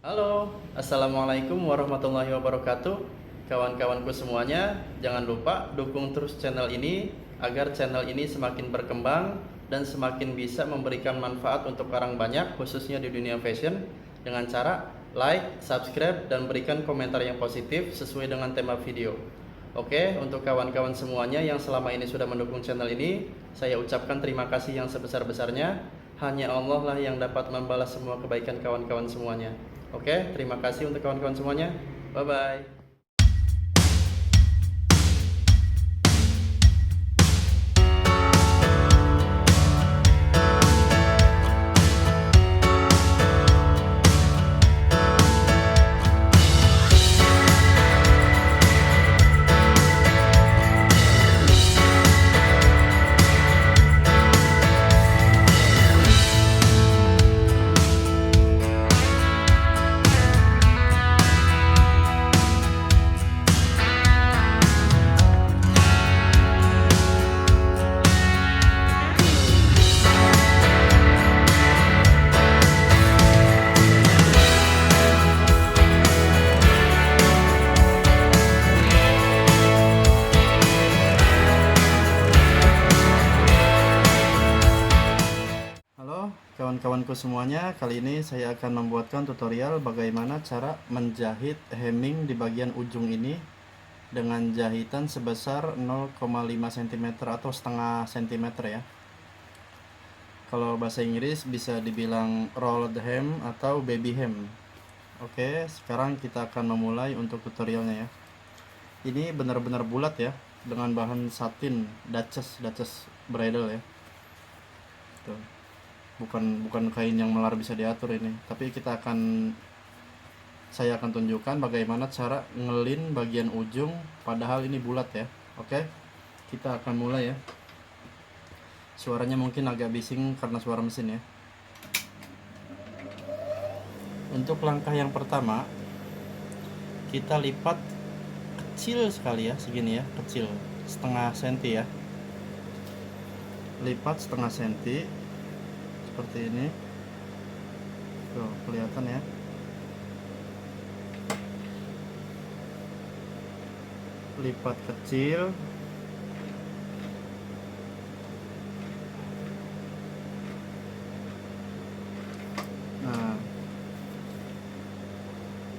Halo, Assalamualaikum warahmatullahi wabarakatuh. Kawan-kawanku semuanya, jangan lupa dukung terus channel ini agar channel ini semakin berkembang dan semakin bisa memberikan manfaat untuk orang banyak, khususnya di dunia fashion, dengan cara like, subscribe, dan berikan komentar yang positif sesuai dengan tema video. Oke, untuk kawan-kawan semuanya yang selama ini sudah mendukung channel ini, saya ucapkan terima kasih yang sebesar-besarnya. Hanya Allah lah yang dapat membalas semua kebaikan kawan-kawan semuanya. Oke, terima kasih untuk kawan-kawan semuanya. Bye bye. Halo kawan-kawanku semuanya, kali ini saya akan membuatkan tutorial bagaimana cara menjahit hemming di bagian ujung ini dengan jahitan sebesar 0,5 cm atau setengah cm ya. Kalau bahasa Inggris bisa dibilang rolled hem atau baby hem. Oke, sekarang kita akan memulai untuk tutorialnya ya. Ini benar-benar bulat ya, dengan bahan satin Duchess bridal ya. Tuh. Bukan kain yang melar bisa diatur ini, tapi saya akan tunjukkan bagaimana cara ngelin bagian ujung padahal ini bulat ya. Oke, kita akan mulai ya. Suaranya mungkin agak bising karena suara mesin ya. Untuk langkah yang pertama, kita lipat kecil sekali ya, segini ya, kecil, setengah senti ya. Lipat setengah senti seperti ini. Tuh, kelihatan ya. Lipat kecil. Nah,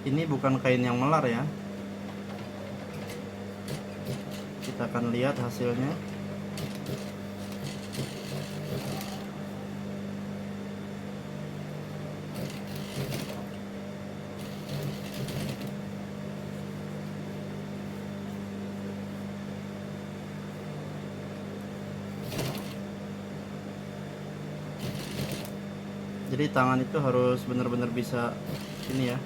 ini bukan kain yang melar ya. Kita akan lihat hasilnya. Jadi tangan itu harus benar-benar bisa ini ya.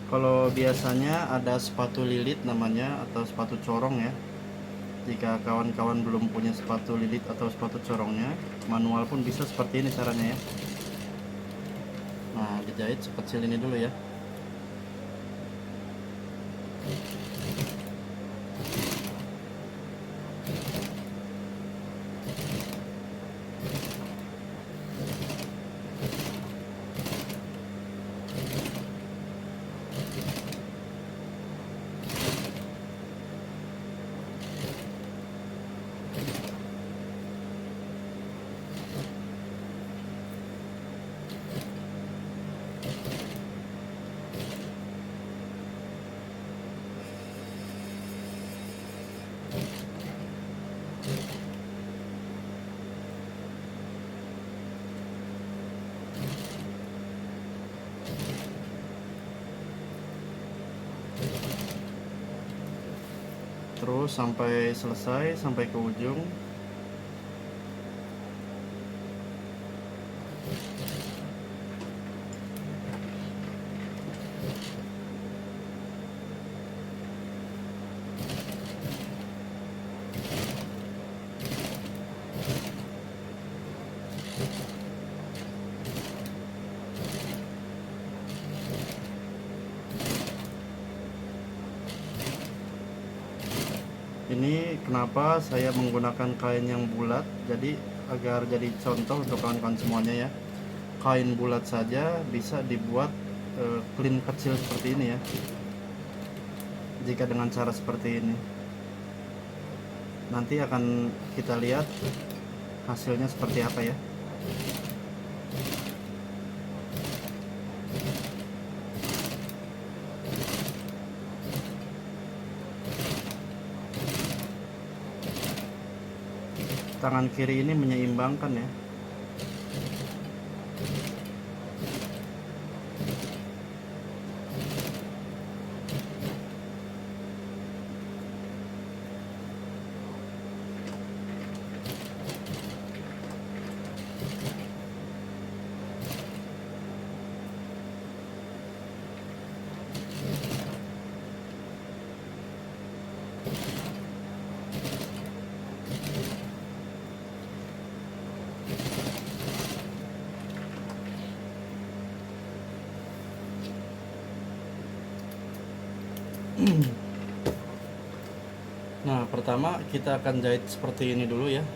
Kalau biasanya ada sepatu lilit namanya atau sepatu corong ya. Jika kawan-kawan belum punya sepatu lilit atau sepatu corongnya, manual pun bisa seperti ini caranya ya. Nah, dijahit sekecil ini dulu ya. Terus sampai selesai, sampai ke ujung. Ini kenapa saya menggunakan kain yang bulat, jadi agar jadi contoh untuk kawan-kawan semuanya ya. Kain bulat saja bisa dibuat clean kecil seperti ini ya, jika dengan cara seperti ini. Nanti akan kita lihat hasilnya seperti apa ya. Tangan kiri ini menyeimbangkan ya. Nah, pertama kita akan jahit seperti ini dulu ya.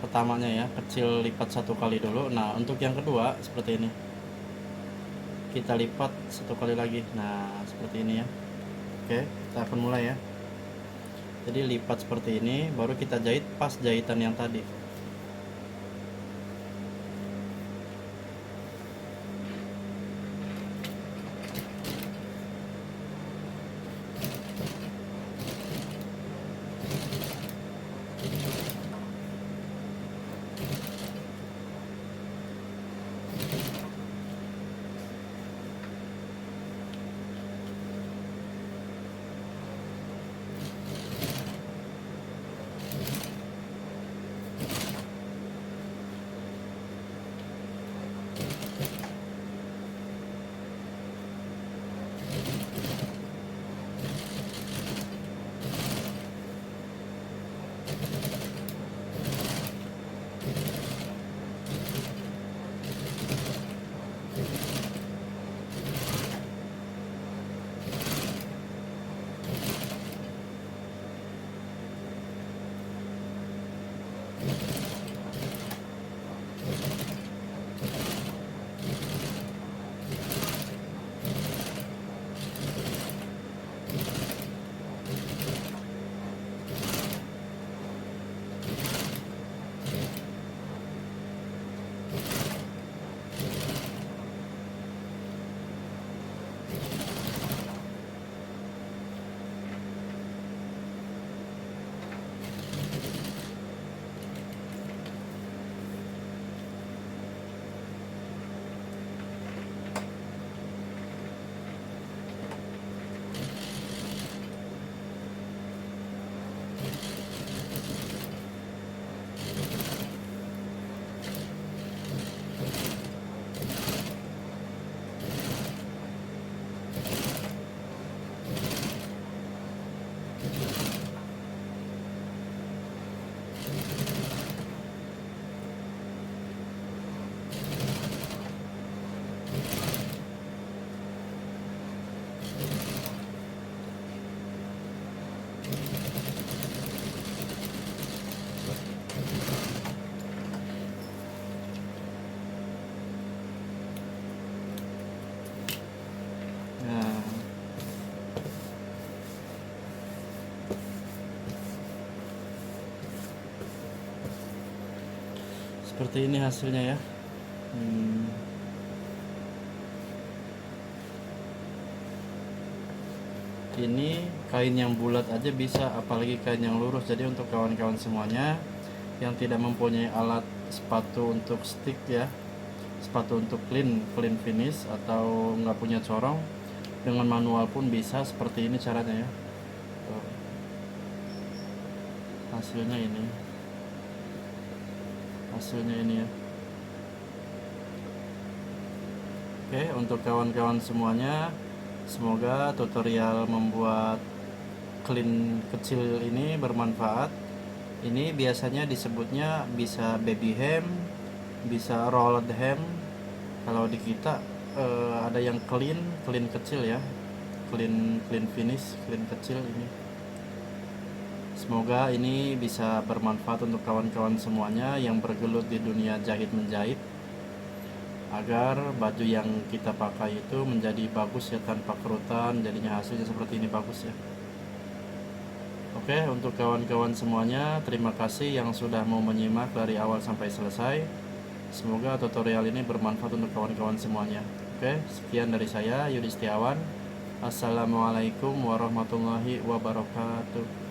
Pertamanya ya, kecil lipat 1 kali dulu. Nah, untuk yang kedua seperti ini. Kita lipat 1 kali lagi. Nah, seperti ini ya. Oke, kita akan mulai ya. Jadi lipat seperti ini, baru kita jahit pas jahitan yang tadi. Nah, seperti ini hasilnya ya. Ini kain yang bulat aja bisa, apalagi kain yang lurus. Jadi untuk kawan-kawan semuanya yang tidak mempunyai alat sepatu untuk stick ya, sepatu untuk clean finish, atau nggak punya corong, dengan manual pun bisa. Seperti ini caranya ya. Tuh. Hasilnya ini ya. Oke, untuk kawan-kawan semuanya, semoga tutorial membuat clean kecil ini bermanfaat. Ini biasanya disebutnya bisa baby hem, bisa rolled hem. Kalau di kita ada yang clean kecil ya, clean finish, clean kecil ini Semoga ini bisa bermanfaat untuk kawan-kawan semuanya yang bergelut di dunia jahit menjahit, agar baju yang kita pakai itu menjadi bagus ya, tanpa kerutan, jadinya hasilnya seperti ini bagus ya. Oke, untuk kawan-kawan semuanya, terima kasih yang sudah mau menyimak dari awal sampai selesai. Semoga tutorial ini bermanfaat untuk kawan-kawan semuanya. Oke, sekian dari saya, Yudi Setiawan. Assalamualaikum warahmatullahi wabarakatuh.